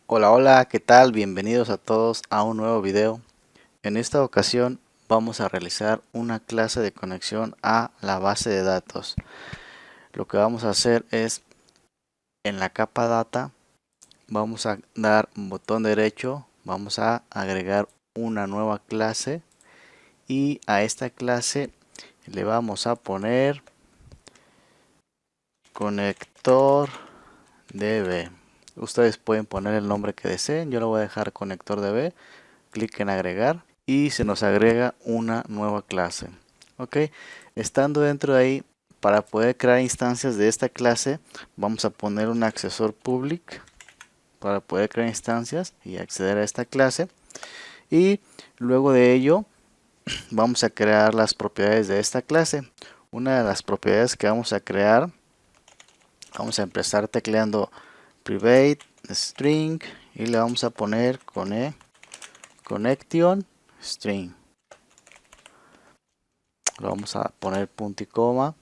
Hola, hola, ¿qué tal? Bienvenidos a todos a un nuevo video. En esta ocasión vamos a realizar una clase de conexión a la base de datos. Lo que vamos a hacer es en la capa data vamos a dar un botón derecho, vamos a agregar una nueva clase y a esta clase le vamos a poner conector db. Ustedes pueden poner el nombre que deseen, yo lo voy a dejar conector db. Clic en agregar y se nos agrega una nueva clase. Ok, estando dentro de ahí, para poder crear instancias de esta clase, vamos a poner un accesor public para poder crear instancias y acceder a esta clase. Y luego de ello, vamos a crear las propiedades de esta clase. Una de las propiedades que vamos a crear, vamos a empezar tecleando private string y le vamos a poner connection string. Lo vamos a poner punto y coma.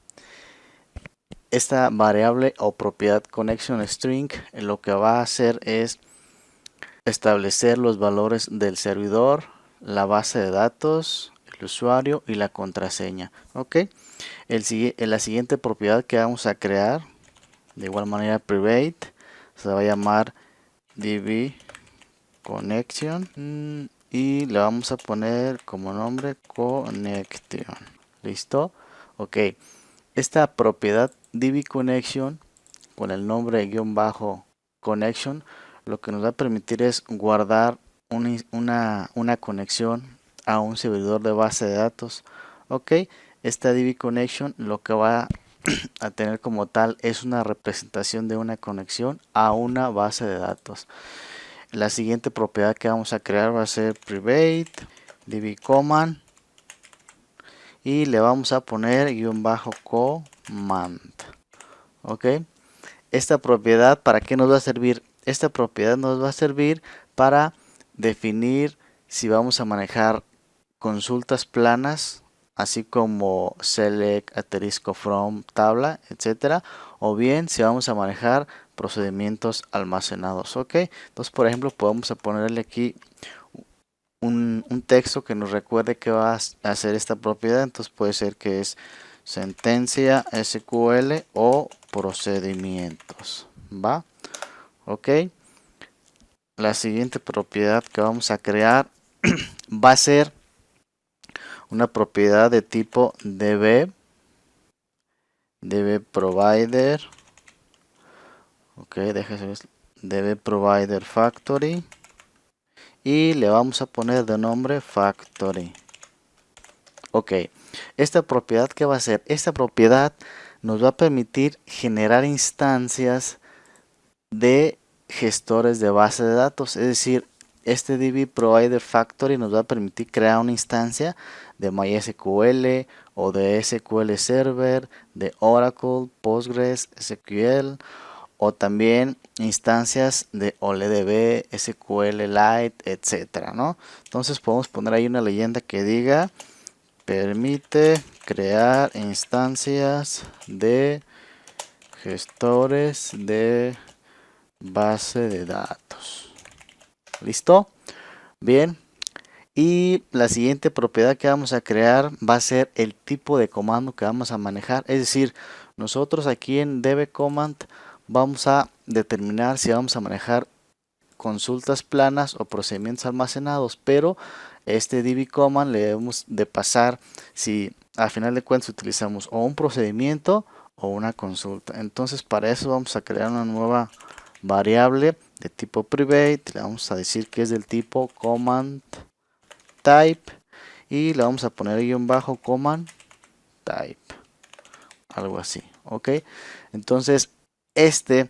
Esta variable o propiedad connection string lo que va a hacer es establecer los valores del servidor, la base de datos, el usuario y la contraseña. Ok, la siguiente propiedad que vamos a crear, de igual manera private, se va a llamar db connection y le vamos a poner como nombre connection. ¿Listo? Ok. Esta propiedad dbConnection con el nombre guión bajo connection lo que nos va a permitir es guardar una conexión a un servidor de base de datos. Ok, esta dbConnection lo que va a tener como tal es una representación de una conexión a una base de datos. La siguiente propiedad que vamos a crear va a ser private dbCommand y le vamos a poner guión bajo command. Ok, esta propiedad para qué nos va a servir. Esta propiedad nos va a servir para definir si vamos a manejar consultas planas, así como select asterisco from tabla, etcétera, o bien si vamos a manejar procedimientos almacenados. Ok, entonces por ejemplo podemos ponerle aquí un texto que nos recuerde que va a hacer esta propiedad. Entonces puede ser que es sentencia SQL o procedimientos. ¿Va? Ok. La siguiente propiedad que vamos a crear va a ser una propiedad de tipo db provider. Ok, déjese ver. Db provider factory. Y le vamos a poner de nombre factory. Ok, esta propiedad ¿qué va a hacer? Esta propiedad nos va a permitir generar instancias de gestores de base de datos. Es decir, este DB Provider Factory nos va a permitir crear una instancia de MySQL o de SQL Server, de Oracle, Postgres, SQL o también instancias de OLEDB, SQLite, etcétera, ¿no? Entonces podemos poner ahí una leyenda que diga permite crear instancias de gestores de base de datos. ¿Listo? Bien. Y la siguiente propiedad que vamos a crear va a ser el tipo de comando que vamos a manejar. Es decir, nosotros aquí en dbCommand vamos a determinar si vamos a manejar consultas planas o procedimientos almacenados, pero este dbCommand le debemos de pasar si al final de cuentas utilizamos o un procedimiento o una consulta. Entonces para eso vamos a crear una nueva variable de tipo private, le vamos a decir que es del tipo command type y le vamos a poner guión bajo command type, algo así. Ok, entonces este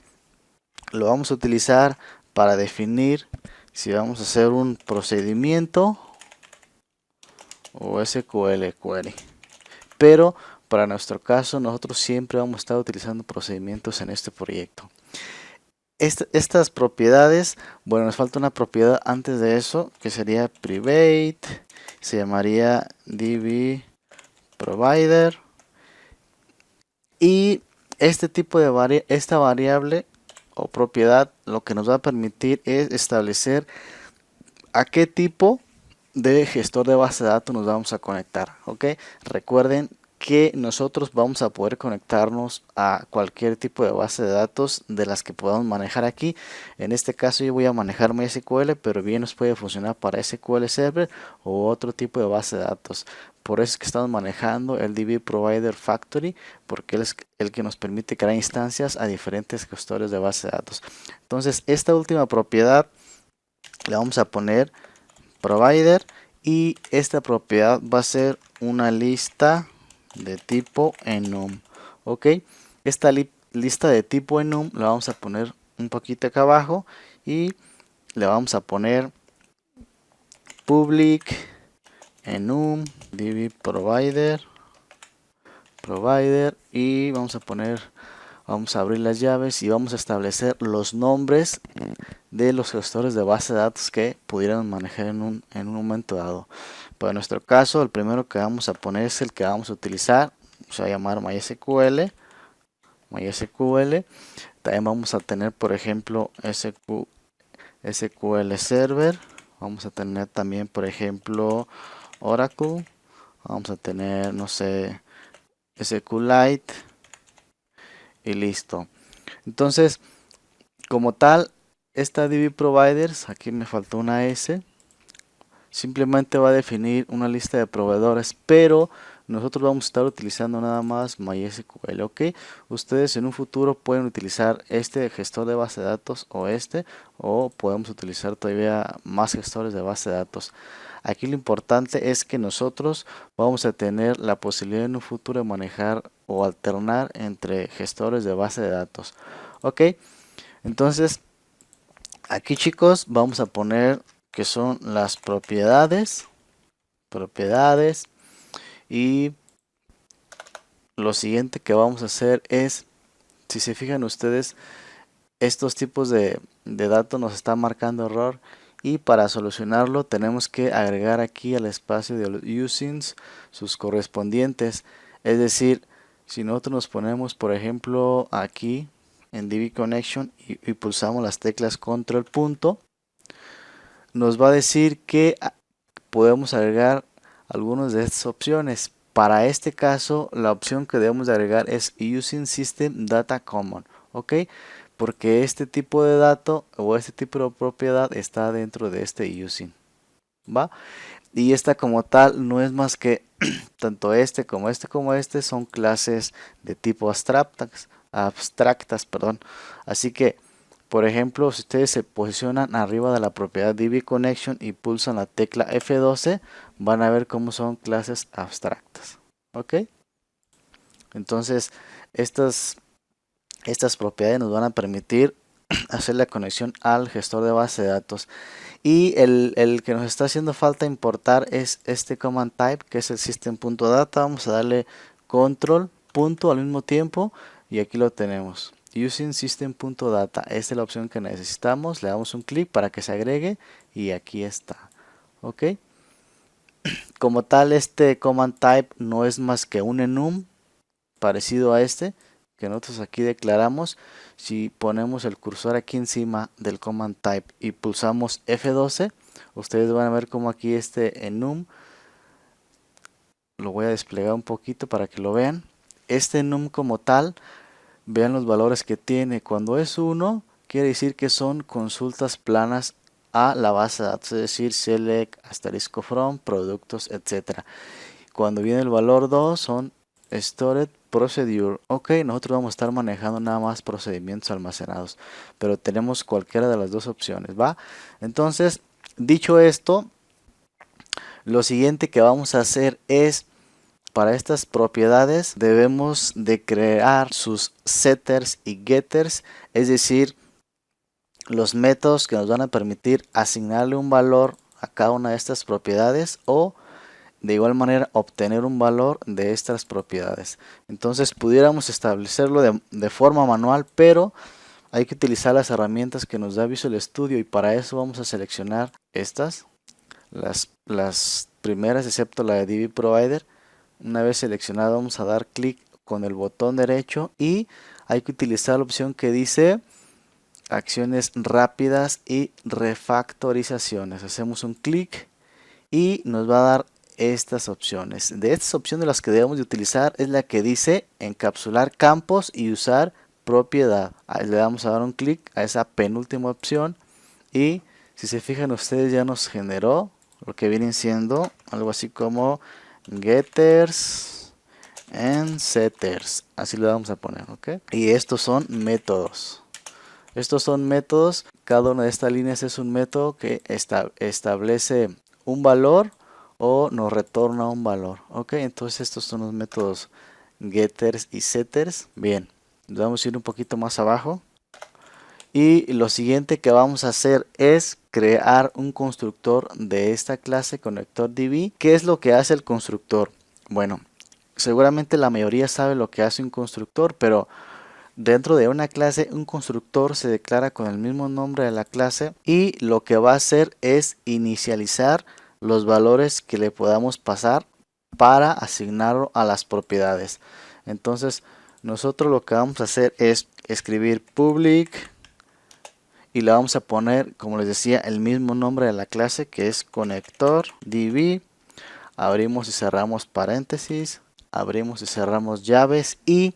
lo vamos a utilizar para definir si vamos a hacer un procedimiento o SQL query. Pero para nuestro caso nosotros siempre vamos a estar utilizando procedimientos en este proyecto. Estas propiedades, bueno, nos falta una propiedad antes de eso que sería private, se llamaría db provider y este tipo de esta variable o propiedad lo que nos va a permitir es establecer a qué tipo de gestor de base de datos nos vamos a conectar. ¿Ok? Recuerden que nosotros vamos a poder conectarnos a cualquier tipo de base de datos de las que podamos manejar aquí. En este caso yo voy a manejar MySQL, pero bien nos puede funcionar para SQL Server o otro tipo de base de datos. Por eso es que estamos manejando el DB Provider Factory, porque él es el que nos permite crear instancias a diferentes gestores de base de datos. Entonces esta última propiedad le vamos a poner provider y esta propiedad va a ser una lista de tipo enum. Ok, esta lista de tipo enum la vamos a poner un poquito acá abajo y le vamos a poner public enum db provider y vamos a abrir las llaves y vamos a establecer los nombres de los gestores de base de datos que pudieran manejar en un momento dado. Para nuestro caso, el primero que vamos a poner es el que vamos a utilizar, se va a llamar MySQL. También vamos a tener, por ejemplo, SQL Server. Vamos a tener también, por ejemplo, Oracle. Vamos a tener, no sé, SQLite y listo. Entonces, como tal, esta DB Providers, aquí me faltó una S, simplemente va a definir una lista de proveedores, pero nosotros vamos a estar utilizando nada más MySQL. Ok, ustedes en un futuro pueden utilizar este gestor de base de datos o podemos utilizar todavía más gestores de base de datos. Aquí lo importante es que nosotros vamos a tener la posibilidad en un futuro de manejar o alternar entre gestores de base de datos. Ok, entonces aquí, chicos, vamos a poner que son las propiedades y lo siguiente que vamos a hacer es, si se fijan ustedes, estos tipos de datos nos están marcando error y para solucionarlo tenemos que agregar aquí al espacio de los usings sus correspondientes. Es decir, si nosotros nos ponemos, por ejemplo, aquí en DB Connection y pulsamos las teclas control punto, nos va a decir que podemos agregar algunas de estas opciones. Para este caso, la opción que debemos de agregar es Using System Data Common, ¿ok? Porque este tipo de dato o este tipo de propiedad está dentro de este using, ¿va? Y esta como tal no es más que tanto este como este son clases de tipo abstractas, perdón. Así que, por ejemplo, si ustedes se posicionan arriba de la propiedad DB Connection y pulsan la tecla F12, van a ver cómo son clases abstractas. ¿Ok? Entonces, estas propiedades nos van a permitir hacer la conexión al gestor de base de datos. Y el que nos está haciendo falta importar es este command type, que es el system.data. Vamos a darle control punto al mismo tiempo y aquí lo tenemos. Using system.data, esta es la opción que necesitamos. Le damos un clic para que se agregue y aquí está. Ok. Como tal, este command type no es más que un enum parecido a este que nosotros aquí declaramos. Si ponemos el cursor aquí encima del command type y pulsamos F12, ustedes van a ver como aquí este enum, lo voy a desplegar un poquito para que lo vean. Este enum como tal, vean los valores que tiene. Cuando es 1, quiere decir que son consultas planas a la base de datos, es decir, select, asterisco from, productos, etcétera. Cuando viene el valor 2 son stored procedure. Ok, nosotros vamos a estar manejando nada más procedimientos almacenados, pero tenemos cualquiera de las dos opciones, ¿va? Entonces, dicho esto, lo siguiente que vamos a hacer es, para estas propiedades debemos de crear sus setters y getters, es decir, los métodos que nos van a permitir asignarle un valor a cada una de estas propiedades o de igual manera obtener un valor de estas propiedades. Entonces pudiéramos establecerlo de forma manual, pero hay que utilizar las herramientas que nos da Visual Studio y para eso vamos a seleccionar estas, las primeras excepto la de DB Provider. Una vez seleccionado vamos a dar clic con el botón derecho y hay que utilizar la opción que dice acciones rápidas y refactorizaciones. Hacemos un clic y nos va a dar estas opciones. De estas opciones las que debemos de utilizar es la que dice encapsular campos y usar propiedad. Ahí le vamos a dar un clic a esa penúltima opción y si se fijan ustedes ya nos generó lo que vienen siendo algo así como getters and setters. Así le vamos a poner, ¿ok? Y estos son métodos. Estos son métodos. Cada una de estas líneas es un método que establece un valor o nos retorna un valor, ok. Entonces estos son los métodos getters y setters. Bien, vamos a ir un poquito más abajo y lo siguiente que vamos a hacer es crear un constructor de esta clase ConnectorDB. ¿Qué es lo que hace el constructor? Bueno, seguramente la mayoría sabe lo que hace un constructor, pero dentro de una clase, un constructor se declara con el mismo nombre de la clase y lo que va a hacer es inicializar los valores que le podamos pasar para asignarlo a las propiedades. Entonces, nosotros lo que vamos a hacer es escribir public y le vamos a poner, como les decía, el mismo nombre de la clase que es ConnectorDB. Abrimos y cerramos paréntesis, abrimos y cerramos llaves y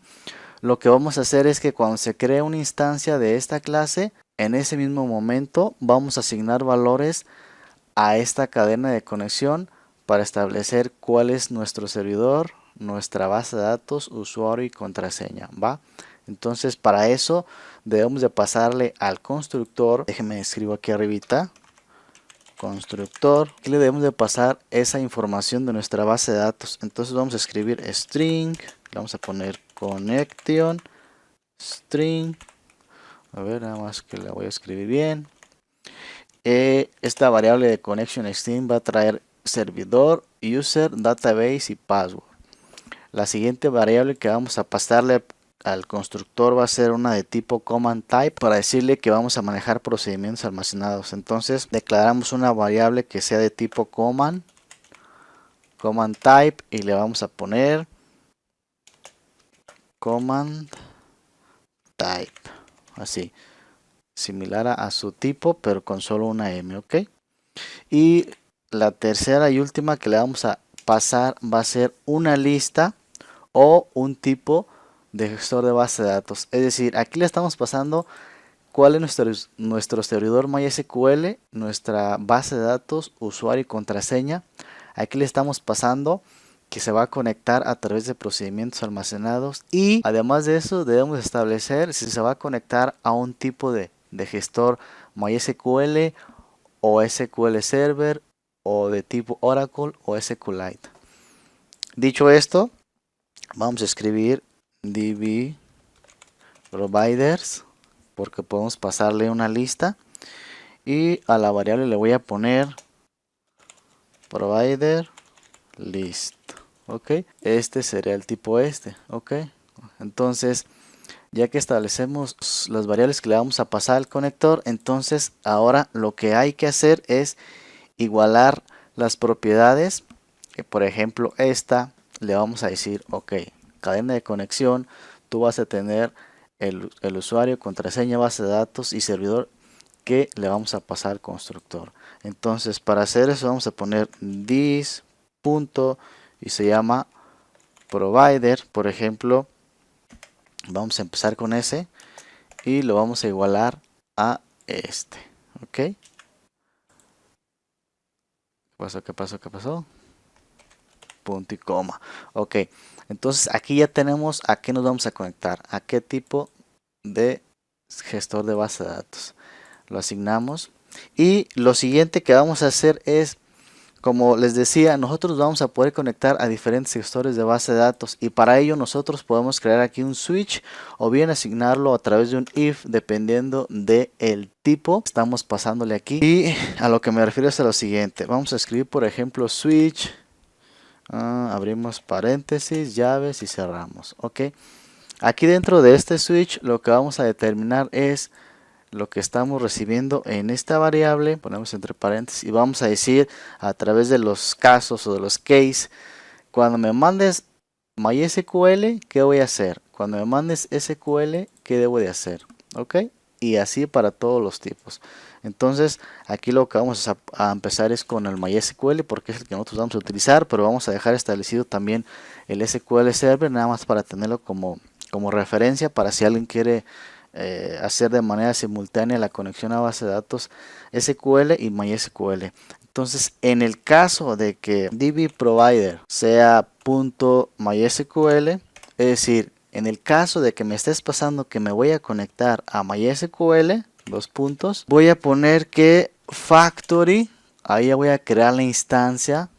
lo que vamos a hacer es que cuando se cree una instancia de esta clase, en ese mismo momento vamos a asignar valores a esta cadena de conexión para establecer cuál es nuestro servidor, nuestra base de datos, usuario y contraseña, ¿va? Entonces para eso debemos de pasarle al constructor, déjenme escribo aquí arribita, constructor, que le debemos de pasar esa información de nuestra base de datos. Entonces vamos a escribir string, le vamos a poner connection string, a ver, nada más que la voy a escribir bien. Esta variable de connection string va a traer servidor, user, database y password. La siguiente variable que vamos a pasarle al constructor va a ser una de tipo command type para decirle que vamos a manejar procedimientos almacenados. Entonces declaramos una variable que sea de tipo command type y le vamos a poner command type, así, similar a su tipo pero con solo una M, ok. Y la tercera y última que le vamos a pasar va a ser una lista o un tipo de gestor de base de datos. Es decir, aquí le estamos pasando cuál es nuestro servidor MySQL, nuestra base de datos, usuario y contraseña. Aquí le estamos pasando que se va a conectar a través de procedimientos almacenados y además de eso debemos establecer si se va a conectar a un tipo de gestor MySQL o SQL Server o de tipo Oracle o SQLite. Dicho esto, vamos a escribir db providers porque podemos pasarle una lista y a la variable le voy a poner provider list, ok. Este sería el tipo ok. Entonces ya que establecemos las variables que le vamos a pasar al conector, entonces ahora lo que hay que hacer es igualar las propiedades. Por ejemplo, esta le vamos a decir, ok, cadena de conexión, tú vas a tener el usuario, contraseña, base de datos y servidor que le vamos a pasar al constructor. Entonces para hacer eso vamos a poner this punto y se llama provider, por ejemplo. Vamos a empezar con ese y lo vamos a igualar a este, ok. ¿Qué pasó? ¿Qué pasó? ¿Qué pasó? Punto y coma, ok. Entonces aquí ya tenemos a qué nos vamos a conectar, a qué tipo de gestor de base de datos. Lo asignamos y lo siguiente que vamos a hacer es, como les decía, nosotros vamos a poder conectar a diferentes gestores de base de datos y para ello nosotros podemos crear aquí un switch o bien asignarlo a través de un if dependiendo del tipo que estamos pasándole aquí. Y a lo que me refiero es a lo siguiente, vamos a escribir por ejemplo switch, abrimos paréntesis, llaves y cerramos, ok. Aquí dentro de este switch lo que vamos a determinar es lo que estamos recibiendo en esta variable, ponemos entre paréntesis y vamos a decir a través de los casos o de los case, cuando me mandes MySQL, ¿qué voy a hacer? Cuando me mandes SQL, ¿qué debo de hacer? ¿Ok? y así para todos los tipos. Entonces aquí lo que vamos a empezar es con el MySQL porque es el que nosotros vamos a utilizar, pero vamos a dejar establecido también el SQL Server nada más para tenerlo como referencia para si alguien quiere hacer de manera simultánea la conexión a base de datos SQL y MySQL. Entonces, en el caso de que DB Provider sea .mysql, es decir, en el caso de que me estés pasando que me voy a conectar a MySQL, dos puntos, voy a poner que factory, ahí ya voy a crear la instancia.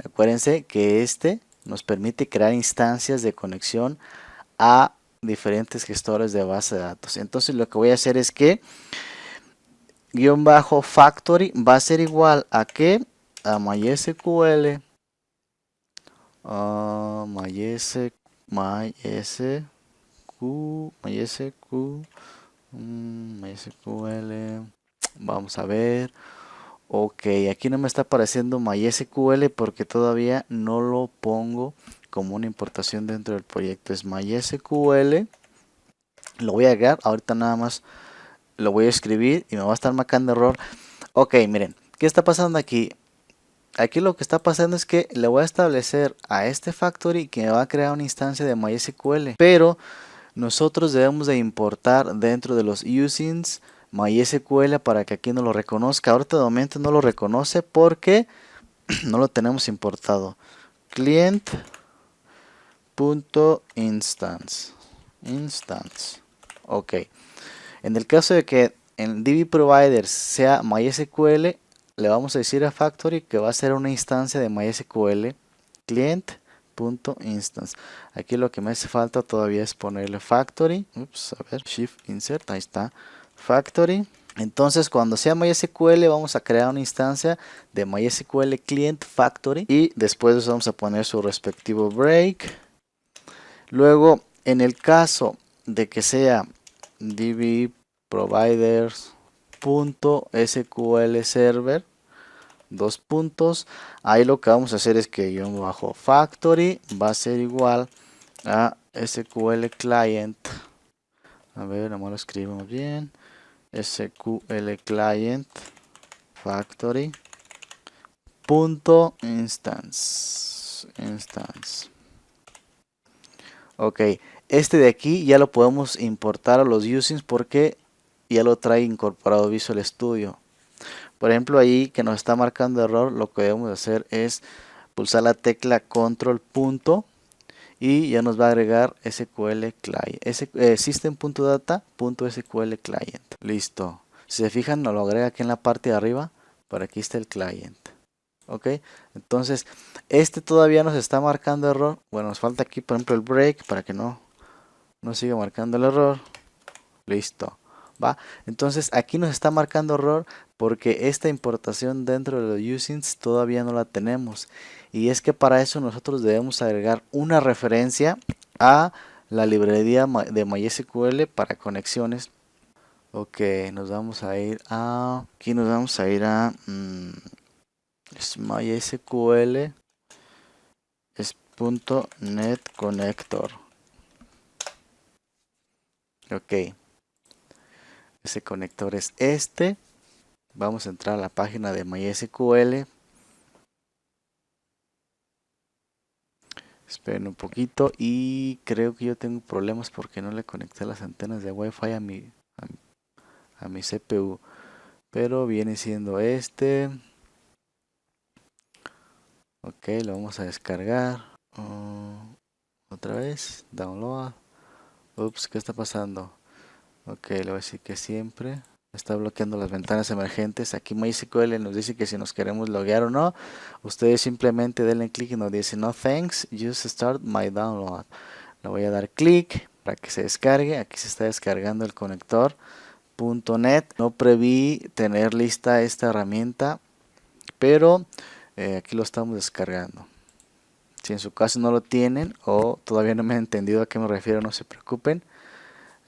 Acuérdense que este nos permite crear instancias de conexión a diferentes gestores de base de datos. Entonces lo que voy a hacer es que guión bajo factory va a ser igual a que a MySQL MySQL, vamos a ver. Ok, aquí no me está apareciendo MySQL porque todavía no lo pongo como una importación dentro del proyecto. Es MySQL, lo voy a agregar, ahorita nada más lo voy a escribir y me va a estar marcando error. Ok, miren, ¿qué está pasando aquí? Aquí lo que está pasando es que le voy a establecer a este factory que me va a crear una instancia de MySQL, pero nosotros debemos de importar dentro de los usings MySQL para que aquí no lo reconozca. Ahorita de momento no lo reconoce porque no lo tenemos importado. Client.instance. Ok. En el caso de que en DB Provider sea MySQL, le vamos a decir a Factory que va a ser una instancia de MySQL client.instance. Aquí lo que me hace falta todavía es ponerle Factory. Ups, a ver, Shift Insert, ahí está. Factory. Entonces cuando sea MySQL vamos a crear una instancia de MySQL Client Factory y después vamos a poner su respectivo break. Luego en el caso de que sea DB providers.sql server, dos puntos, ahí lo que vamos a hacer es que guión bajo factory va a ser igual a SQL client, a ver, vamos lo escribimos bien, SQL client factory punto instance. Ok, este de aquí ya lo podemos importar a los usings porque ya lo trae incorporado Visual Studio. Por ejemplo, ahí que nos está marcando error, lo que debemos hacer es pulsar la tecla control punto y ya nos va a agregar SQL client, system.data.sql client. Listo. Si se fijan, nos lo agrega aquí en la parte de arriba, por aquí está el client. Ok, entonces este todavía nos está marcando error. Bueno, nos falta aquí por ejemplo el break para que no siga marcando el error. Listo. ¿Va? Entonces aquí nos está marcando error porque esta importación dentro de los usings todavía no la tenemos. Y es que para eso nosotros debemos agregar una referencia a la librería de MySQL para conexiones. Ok, nos vamos a ir a... Aquí nos vamos a ir a... es MySQL es .NET Connector. Ok, ese conector es este. Vamos a entrar a la página de MySQL. Esperen un poquito y creo que yo tengo problemas porque no le conecté las antenas de Wi-Fi a mi CPU. Pero viene siendo este. Ok, lo vamos a descargar. Otra vez, download. Ups, ¿qué está pasando? Ok, le voy a decir que siempre está bloqueando las ventanas emergentes. Aquí MySQL nos dice que si nos queremos loguear o no, ustedes simplemente denle clic y nos dice no thanks, just start my download. Le voy a dar clic para que se descargue. Aquí se está descargando el conector .NET. No preví tener lista esta herramienta, pero aquí lo estamos descargando. Si en su caso no lo tienen o todavía no me han entendido a qué me refiero, no se preocupen.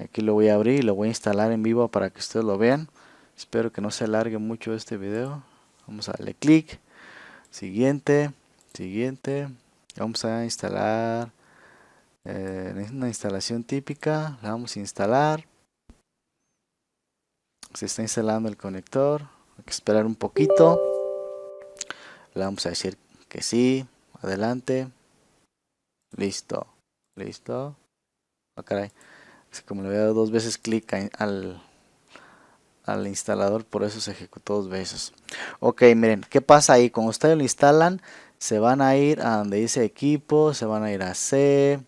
Aquí lo voy a abrir y lo voy a instalar en vivo para que ustedes lo vean. Espero que no se alargue mucho este video. Vamos a darle clic. Siguiente. Vamos a instalar. Es una instalación típica. La vamos a instalar. Se está instalando el conector. Hay que esperar un poquito. Le vamos a decir que sí. Adelante. Listo. Listo. Ah, caray. Es que como le había dado 2 veces clic al instalador, por eso se ejecutó 2 veces. Ok, miren, ¿qué pasa ahí? Cuando ustedes lo instalan, se van a ir a donde dice equipo, se van a ir a C,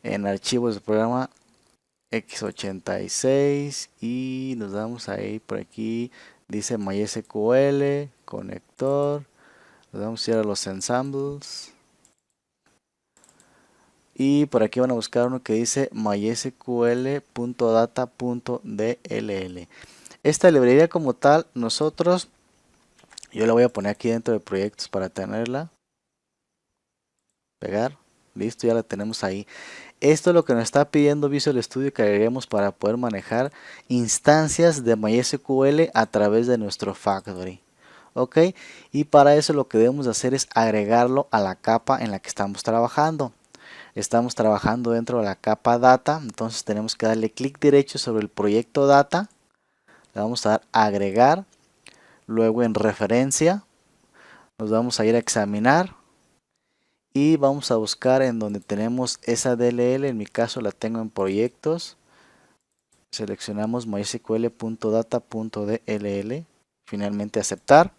en archivos del programa x86 y nos vamos a ir por aquí, dice MySQL, conector, nos vamos a ir a los ensembles. Y por aquí van a buscar uno que dice mysql.data.dll. Esta librería como tal, yo la voy a poner aquí dentro de proyectos para tenerla. Pegar. Listo, ya la tenemos ahí. Esto es lo que nos está pidiendo Visual Studio que agreguemos para poder manejar instancias de MySQL a través de nuestro Factory. Ok, y para eso lo que debemos hacer es agregarlo a la capa en la que estamos trabajando. Estamos trabajando dentro de la capa Data, entonces tenemos que darle clic derecho sobre el proyecto Data. Le vamos a dar agregar, luego en referencia, nos vamos a ir a examinar y vamos a buscar en donde tenemos esa DLL, en mi caso la tengo en proyectos. Seleccionamos mysql.data.dll, finalmente aceptar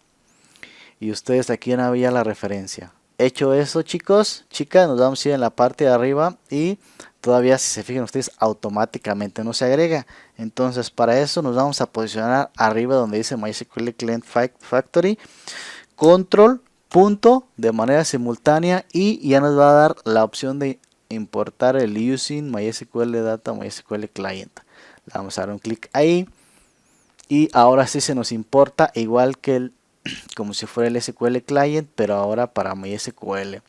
y ustedes aquí van a ver la referencia. Hecho eso, chicos, chicas, nos vamos a ir en la parte de arriba y todavía, si se fijan ustedes, automáticamente no se agrega. Entonces para eso nos vamos a posicionar arriba donde dice MySQL Client Factory, control punto de manera simultánea y ya nos va a dar la opción de importar el using MySQL Data MySQL Client. Le vamos a dar un clic ahí y ahora sí se nos importa igual que como si fuera el SQL Client, pero ahora para MySQL.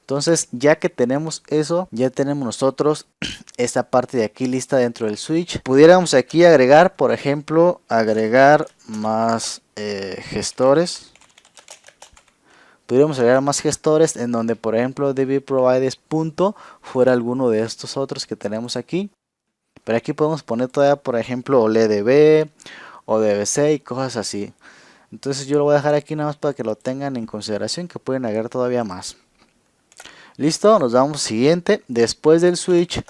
Entonces, ya que tenemos eso, ya tenemos nosotros esta parte de aquí lista dentro del switch. Pudiéramos aquí agregar, por ejemplo, agregar más gestores. Pudiéramos agregar más gestores en donde, por ejemplo, dbproviders punto fuera alguno de estos otros que tenemos aquí. Pero aquí podemos poner todavía, por ejemplo, OLEDB o DBC y cosas así. Entonces yo lo voy a dejar aquí nada más para que lo tengan en consideración, que pueden agregar todavía más. Listo, nos vamos siguiente. Después del switch,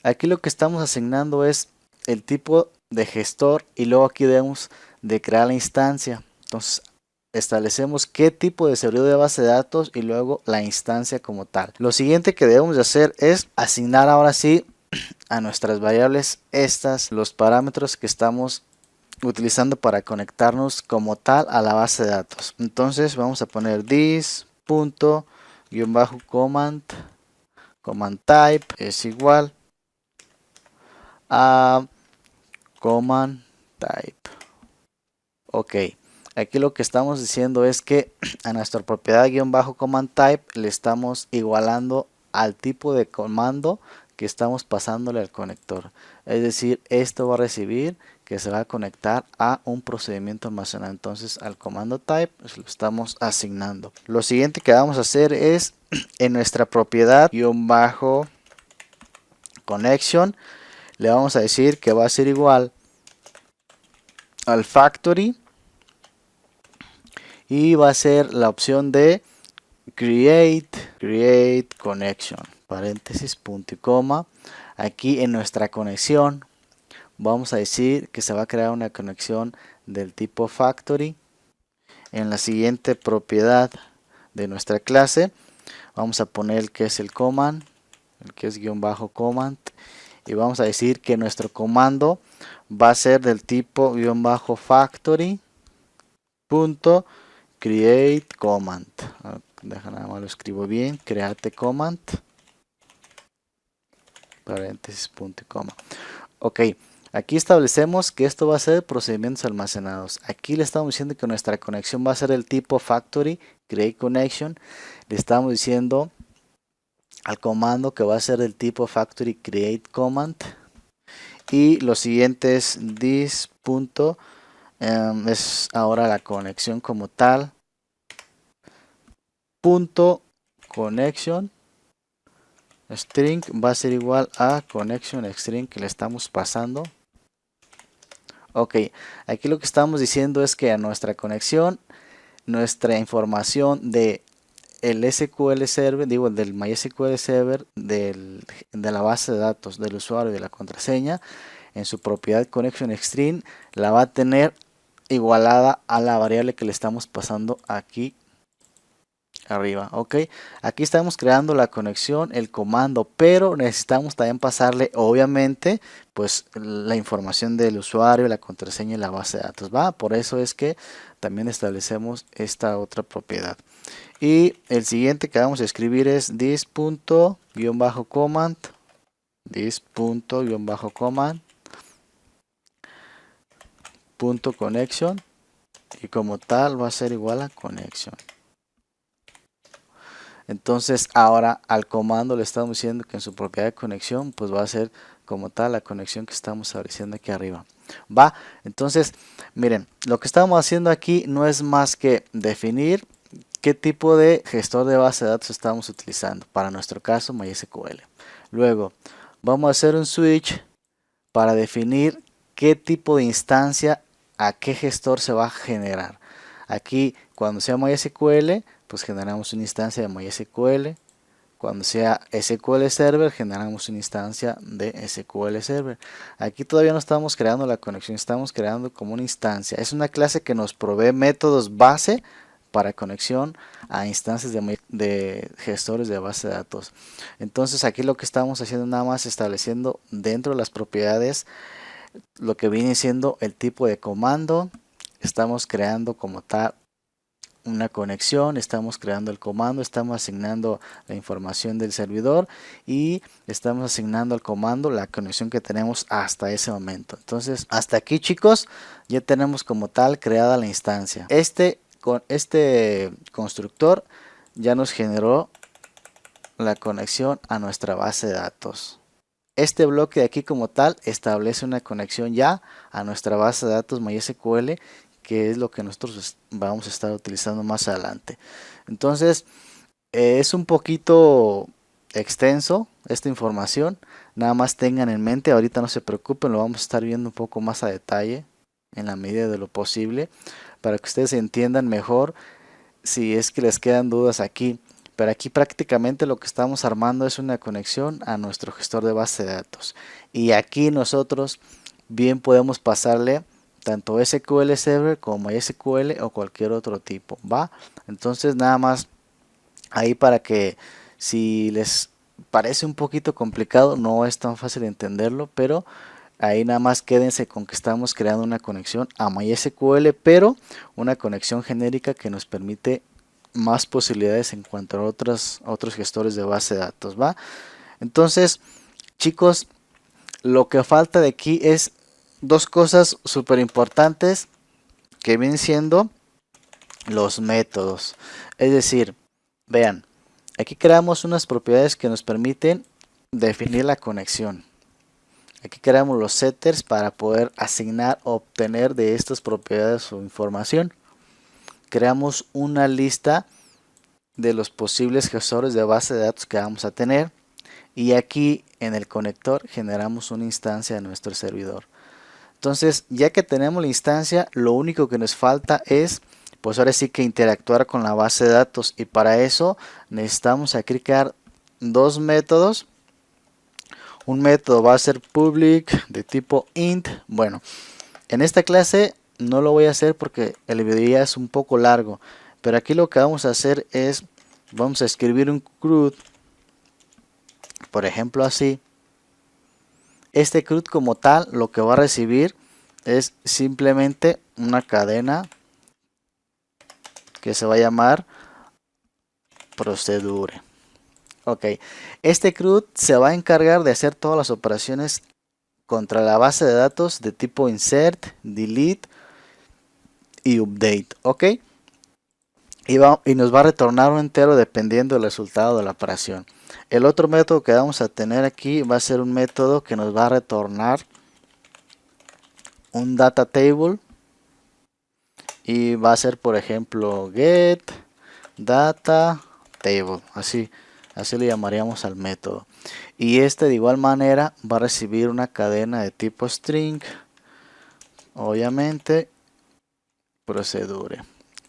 aquí lo que estamos asignando es el tipo de gestor y luego aquí debemos de crear la instancia. Entonces establecemos qué tipo de servidor de base de datos y luego la instancia como tal. Lo siguiente que debemos de hacer es asignar ahora sí a nuestras variables los parámetros que estamos utilizando para conectarnos como tal a la base de datos. Entonces vamos a poner this.command type es igual a command type. Ok, aquí lo que estamos diciendo es que a nuestra propiedad command type le estamos igualando al tipo de comando que estamos pasándole al conector. Es decir, esto va a recibir que se va a conectar a un procedimiento almacenado. Entonces al comando type pues, lo estamos asignando. Lo siguiente que vamos a hacer es en nuestra propiedad connection le vamos a decir que va a ser igual al factory y va a ser la opción de create connection, paréntesis, punto y coma. Aquí en nuestra conexión vamos a decir que se va a crear una conexión del tipo factory. En la siguiente propiedad de nuestra clase vamos a poner el que es el command, el que es --command, y vamos a decir que nuestro comando va a ser del tipo --factory punto create command. Deja nada más lo escribo bien, create command, paréntesis, punto y coma. Ok, aquí establecemos que esto va a ser procedimientos almacenados. Aquí le estamos diciendo que nuestra conexión va a ser el tipo factory create connection. Le estamos diciendo al comando que va a ser del tipo factory create command. Y lo siguiente es this punto, es ahora la conexión como tal. Punto connection string va a ser igual a connection string que le estamos pasando. Ok, aquí lo que estamos diciendo es que a nuestra conexión, nuestra información de el SQL Server, digo del MySQL Server, de la base de datos del usuario y de la contraseña, en su propiedad connection string, la va a tener igualada a la variable que le estamos pasando aquí arriba. Ok, aquí estamos creando la conexión, el comando, pero necesitamos también pasarle obviamente pues la información del usuario, la contraseña y la base de datos. Va, por eso es que también establecemos esta otra propiedad. Y el siguiente que vamos a escribir es this.command, this.command .connection, y como tal va a ser igual a connection. Entonces ahora al comando le estamos diciendo que en su propiedad de conexión pues va a ser como tal la conexión que estamos estableciendo aquí arriba. Va, entonces miren, lo que estamos haciendo aquí no es más que definir qué tipo de gestor de base de datos estamos utilizando. Para nuestro caso MySQL. Luego vamos a hacer un switch para definir qué tipo de instancia a qué gestor se va a generar. Aquí cuando sea MySQL pues generamos una instancia de MySQL. Cuando sea SQL Server generamos una instancia de SQL Server. Aquí todavía no estamos creando la conexión, estamos creando como una instancia. Es una clase que nos provee métodos base para conexión a instancias de gestores de base de datos. Entonces aquí lo que estamos haciendo nada más estableciendo dentro de las propiedades lo que viene siendo el tipo de comando. Estamos creando como tal una conexión, estamos creando el comando, estamos asignando la información del servidor y estamos asignando al comando la conexión que tenemos hasta ese momento. Entonces hasta aquí chicos ya tenemos como tal creada la instancia. Este constructor ya nos generó la conexión a nuestra base de datos. Este bloque de aquí como tal establece una conexión ya a nuestra base de datos MySQL, que es lo que nosotros vamos a estar utilizando más adelante. Entonces es un poquito extenso esta información, nada más tengan en mente, ahorita no se preocupen, lo vamos a estar viendo un poco más a detalle en la medida de lo posible para que ustedes entiendan mejor si es que les quedan dudas aquí. Pero aquí prácticamente lo que estamos armando es una conexión a nuestro gestor de base de datos. Y aquí nosotros bien podemos pasarle tanto SQL Server como MySQL o cualquier otro tipo, ¿va? Entonces nada más ahí para que si les parece un poquito complicado, no es tan fácil entenderlo, pero ahí nada más quédense con que estamos creando una conexión a MySQL, pero una conexión genérica que nos permite más posibilidades en cuanto a otros gestores de base de datos, ¿va? Entonces, chicos, lo que falta de aquí es dos cosas súper importantes que vienen siendo los métodos. Es decir, vean, aquí creamos unas propiedades que nos permiten definir la conexión. Aquí creamos los setters para poder asignar o obtener de estas propiedades su información. Creamos una lista de los posibles gestores de base de datos que vamos a tener. Y aquí en el conector generamos una instancia de nuestro servidor. Entonces, ya que tenemos la instancia, lo único que nos falta es, pues ahora sí que interactuar con la base de datos. Y para eso necesitamos aquí crear dos métodos. Un método va a ser public de tipo int. Bueno, en esta clase no lo voy a hacer porque el video ya es un poco largo. Pero aquí lo que vamos a hacer es, vamos a escribir un CRUD. Por ejemplo así. Este CRUD como tal lo que va a recibir es simplemente una cadena que se va a llamar procedure. Ok, este CRUD se va a encargar de hacer todas las operaciones contra la base de datos de tipo insert, delete y update. Ok, y nos va a retornar un entero dependiendo del resultado de la operación. El otro método que vamos a tener aquí va a ser un método que nos va a retornar un data table y va a ser por ejemplo get data table, así le llamaríamos al método. Y este de igual manera va a recibir una cadena de tipo string, obviamente procedure.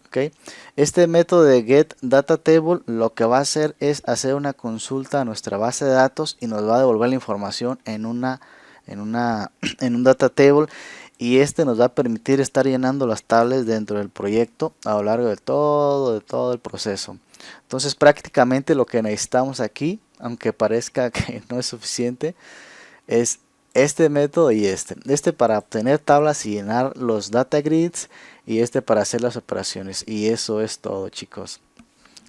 Okay. Este método de getDataTable lo que va a hacer es hacer una consulta a nuestra base de datos y nos va a devolver la información en un data table, y este nos va a permitir estar llenando las tablas dentro del proyecto a lo largo de todo el proceso. Entonces prácticamente lo que necesitamos aquí, aunque parezca que no es suficiente, es este método y este para obtener tablas y llenar los data grids, y este para hacer las operaciones. Y eso es todo, chicos.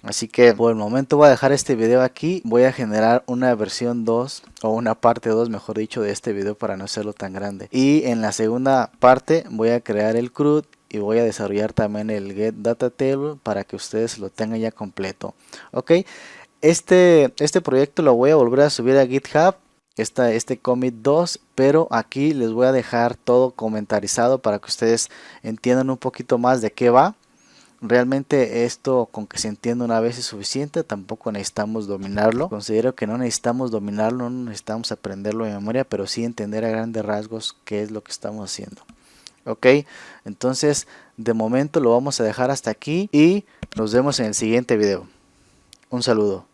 Así que por el momento voy a dejar este video aquí. Voy a generar una versión 2 o una parte 2, mejor dicho, de este video para no hacerlo tan grande. Y en la segunda parte voy a crear el CRUD y voy a desarrollar también el getDataTable para que ustedes lo tengan ya completo. Ok, este proyecto lo voy a volver a subir a GitHub. Este commit 2, pero aquí les voy a dejar todo comentarizado para que ustedes entiendan un poquito más de qué va. Realmente esto con que se entienda una vez es suficiente, tampoco necesitamos dominarlo. Considero que no necesitamos dominarlo, no necesitamos aprenderlo de memoria, pero sí entender a grandes rasgos qué es lo que estamos haciendo. Ok, entonces de momento lo vamos a dejar hasta aquí y nos vemos en el siguiente video. Un saludo.